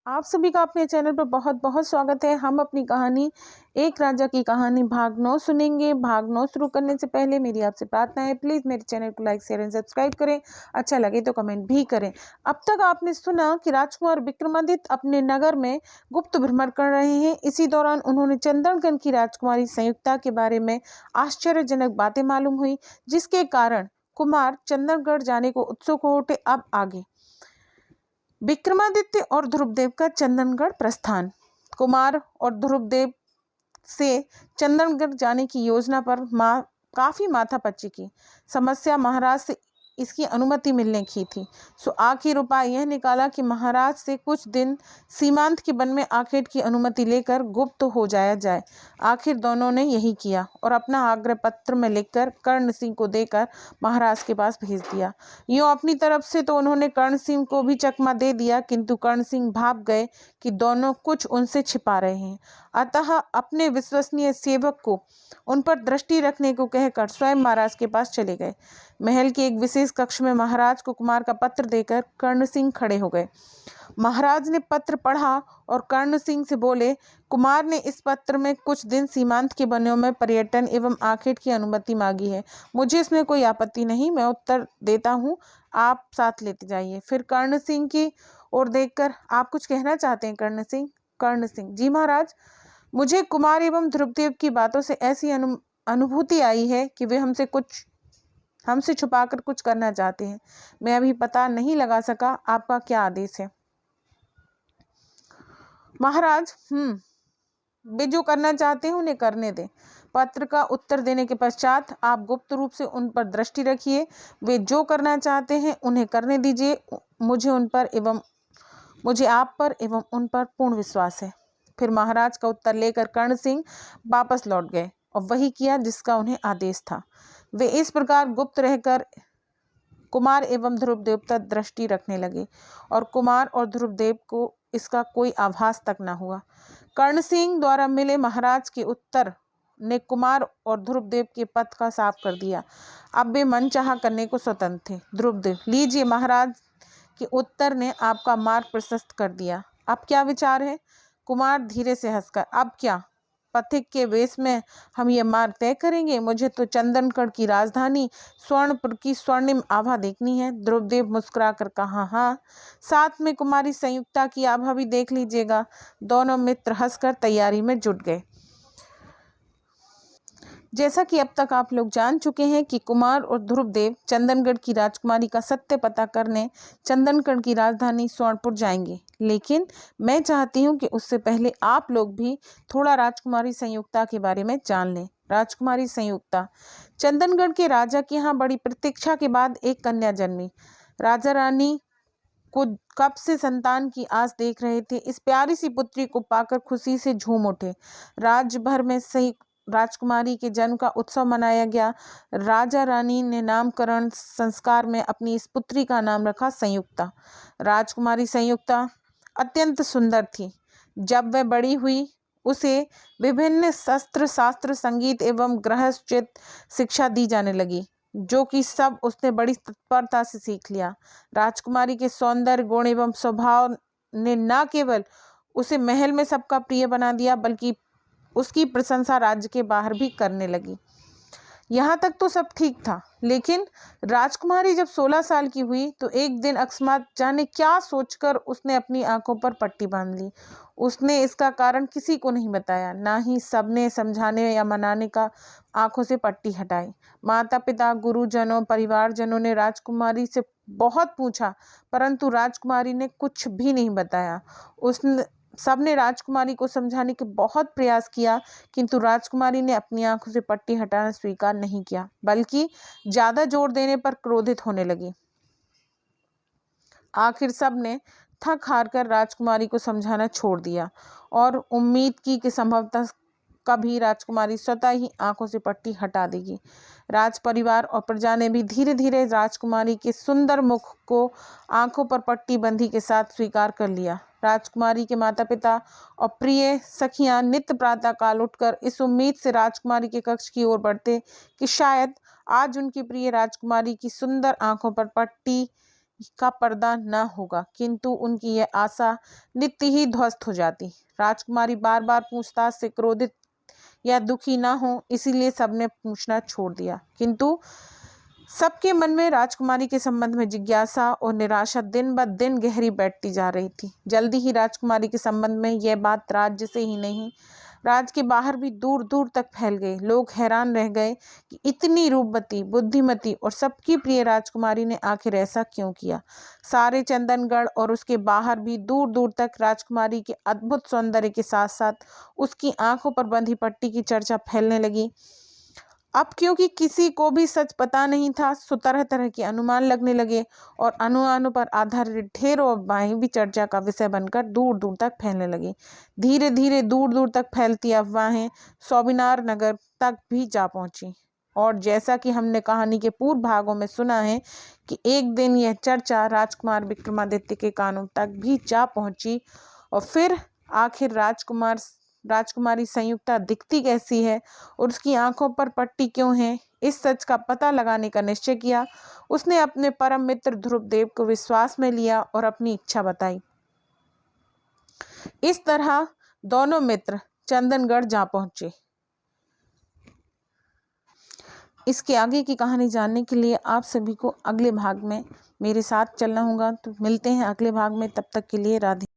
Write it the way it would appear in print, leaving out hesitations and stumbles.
आप सभी का अपने चैनल पर बहुत बहुत स्वागत है। हम अपनी कहानी एक राजा की कहानी भाग 9 सुनेंगे। भाग 9 शुरू करने से पहले मेरी आपसे प्रार्थना है, प्लीज़ मेरे चैनल को लाइक शेयर एंड सब्सक्राइब करें। अच्छा लगे तो कमेंट भी करें। अब तक आपने सुना कि राजकुमार विक्रमादित्य अपने नगर में गुप्त भ्रमण कर रहे हैं। इसी दौरान उन्होंने चंदनगढ़ की राजकुमारी संयुक्ता के बारे में आश्चर्यजनक बातें मालूम हुई, जिसके कारण कुमार चंदनगढ़ जाने को उत्सुक हो उठे। अब आगे विक्रमादित्य और ध्रुवदेव का चंदनगढ़ प्रस्थान। कुमार और ध्रुवदेव से चंदनगढ़ जाने की योजना पर काफी माथापच्ची की। समस्या महाराज से इसकी अनुमति मिलने की थी। सो आखिर उपाय यह निकाला कि महाराज से कुछ दिन सीमांत के वन में आखेट की अनुमति लेकर गुप्त हो जाया जाए। आखिर दोनों ने यही किया और अपना आग्रह पत्र में लिखकर कर्ण सिंह को देकर महाराज के पास भेज दिया। यूं अपनी तरफ से तो उन्होंने कर्ण सिंह को भी चकमा दे दिया, किंतु कर्ण सिंह भाप गए कि दोनों कुछ उनसे छिपा रहे हैं। अतः अपने विश्वसनीय सेवक को उन पर दृष्टि रखने को कहकर स्वयं महाराज के पास चले गए। महल के एक विशेष कक्ष में महाराज को कुमार का पत्र देकर कर्ण सिंह खड़े हो गए। महाराज ने पत्र पढ़ा और कर्ण सिंह से बोले, कुमार ने इस पत्र में कुछ दिन सीमांत के वनों में पर्यटन एवं आखेट की अनुमति मांगी है। मुझे इसमें कोई आपत्ति नहीं, मैं उत्तर देता हूँ, आप साथ लेते जाइए। फिर कर्ण सिंह की ओर देखकर, आप कुछ कहना चाहते हैं कर्ण सिंह? कर्ण सिंह, जी महाराज, मुझे कुमार एवं ध्रुवदेव की बातों से ऐसी अनुभूति आई है कि वे हमसे छुपाकर कुछ करना चाहते हैं। मैं अभी पता नहीं लगा सका, आपका क्या आदेश है? महाराज, वे जो करना चाहते हैं उन्हें करने दें। पत्र का उत्तर देने के पश्चात आप गुप्त रूप से उन पर दृष्टि रखिए। वे जो करना चाहते हैं उन्हें करने दीजिए। मुझे आप पर एवं उन पर पूर्ण विश्वास है। फिर महाराज का उत्तर लेकर कर्ण सिंह वापस लौट गए और वही किया जिसका उन्हें आदेश था। वे इस प्रकार गुप्त रहकर कुमार एवं ध्रुवदेव तक दृष्टि रखने लगे और कुमार और ध्रुवदेव को इसका कोई आभास तक न हुआ। कर्ण सिंह द्वारा मिले महाराज के उत्तर ने कुमार और ध्रुवदेव के पथ का साफ कर दिया। अब वे मनचाहा करने को स्वतंत्र थे। ध्रुवदेव, लीजिए, महाराज के उत्तर ने आपका मार्ग प्रशस्त कर दिया। अब क्या विचार है? कुमार धीरे से हंसकर, अब क्या? पथिक के वेश में हम ये मार्ग तय करेंगे? मुझे तो चंदनगढ़ की राजधानी स्वर्णपुर की स्वर्णिम आभा देखनी है। ध्रुवदेव मुस्कुराकर कहा, हाँ, साथ में कुमारी संयुक्ता की आभा भी देख लीजिएगा। दोनों मित्र हंसकर तैयारी में जुट गए। जैसा कि अब तक आप लोग जान चुके हैं कि कुमार और ध्रुवदेव चंदनगढ़ की राजकुमारी का सत्य पता करने चंदनगढ़ की राजधानी स्वर्णपुर जाएंगे, लेकिन मैं चाहती हूं कि उससे पहले आप लोग भी थोड़ा राजकुमारी संयुक्ता के बारे में जान लें। राजकुमारी संयुक्ता, चंदनगढ़ के राजा के यहाँ बड़ी प्रतीक्षा के बाद एक कन्या जन्मी। राजा रानी को कब से संतान की आस देख रहे थे। इस प्यारी सी पुत्री को पाकर खुशी से झूम उठे। राज्य भर में राजकुमारी के जन्म का उत्सव मनाया गया। राजा रानी ने नामकरण संस्कार में अपनी इस पुत्री का नाम रखा संयुक्ता। राजकुमारी संयुक्ता अत्यंत सुंदर थी। जब वह बड़ी हुई उसे विभिन्न शस्त्र शास्त्र संगीत एवं गृहस्थित शिक्षा दी जाने लगी, जो कि सब उसने बड़ी तत्परता से सीख लिया। राजकुमारी के सौंदर्य गुण एवं स्वभाव ने न केवल उसे महल में सबका प्रिय बना दिया, बल्कि उसकी प्रशंसा राज्य के बाहर भी करने लगी। यहाँ तक तो सब ठीक था, लेकिन राजकुमारी जब 16 साल की हुई तो एक दिन अकस्मात जाने क्या सोचकर उसने अपनी आंखों पर पट्टी बांध ली। उसने इसका कारण किसी को नहीं बताया, ना ही सबने समझाने या मनाने का आंखों से पट्टी हटाई। माता पिता, गुरुजनों, परिवारजनों ने राजकुमारी से बहुत पूछा, परंतु राजकुमारी ने कुछ भी नहीं बताया। सबने राजकुमारी को समझाने के बहुत प्रयास किया, किंतु राजकुमारी ने अपनी आंखों से पट्टी हटाना स्वीकार नहीं किया, बल्कि ज्यादा जोर देने पर क्रोधित होने लगी। आखिर सबने थक हार कर राजकुमारी को समझाना छोड़ दिया और उम्मीद की कि संभवतः कभी राजकुमारी स्वतः ही आंखों से पट्टी हटा देगी। राज परिवार और प्रजा ने भी धीरे धीरे राजकुमारी के सुंदर मुख को आंखों पर पट्टी बंधी के साथ स्वीकार कर लिया। राजकुमारी के माता पिता और प्रिय सखियां नित्य प्रातः काल उठकर इस उम्मीद से राजकुमारी के कक्ष की ओर बढ़ते कि शायद आज उनकी प्रिय राजकुमारी की सुंदर आंखों पर पट्टी का पर्दा न होगा, किंतु उनकी यह आशा नित्य ही ध्वस्त हो जाती। राजकुमारी बार बार पूछताछ से क्रोधित या दुखी ना हो, इसीलिए सबने पूछना छोड़ दिया। किंतु सबके मन में राजकुमारी के संबंध में जिज्ञासा और निराशा दिन ब दिन गहरी बैठती जा रही थी। जल्दी ही राजकुमारी के संबंध में यह बात राज्य से ही नहीं, राज्य के बाहर भी दूर दूर तक फैल गई। लोग हैरान रह गए कि इतनी रूपवती, बुद्धिमती और सबकी प्रिय राजकुमारी ने आखिर ऐसा क्यों किया। सारे चंदनगढ़ और उसके बाहर भी दूर दूर तक राजकुमारी के अद्भुत सौंदर्य के साथ साथ उसकी आंखों पर बंधी पट्टी की चर्चा फैलने लगी। अब क्योंकि किसी को भी सच पता नहीं था, सो तरह तरह के अनुमान लगने लगे और अनुमानों पर आधारित ढेरों अफवाहें भी चर्चा का विषय बनकर दूर दूर तक फैलने लगी। धीरे धीरे दूर दूर तक फैलती अफवाहें सौबिनार नगर तक भी जा पहुंची। और जैसा कि हमने कहानी के पूर्व भागों में सुना है कि एक दिन यह चर्चा राजकुमार विक्रमादित्य के कानों तक भी जा पहुंची और फिर आखिर राजकुमारी संयुक्ता दिखती कैसी है और उसकी आंखों पर पट्टी क्यों है, इस सच का पता लगाने का निश्चय किया। उसने अपने परम मित्र ध्रुवदेव को विश्वास में लिया और अपनी इच्छा बताई। इस तरह दोनों मित्र चंदनगढ़ जा पहुंचे। इसके आगे की कहानी जानने के लिए आप सभी को अगले भाग में मेरे साथ चलना होगा। तो मिलते हैं अगले भाग में, तब तक के लिए राधे।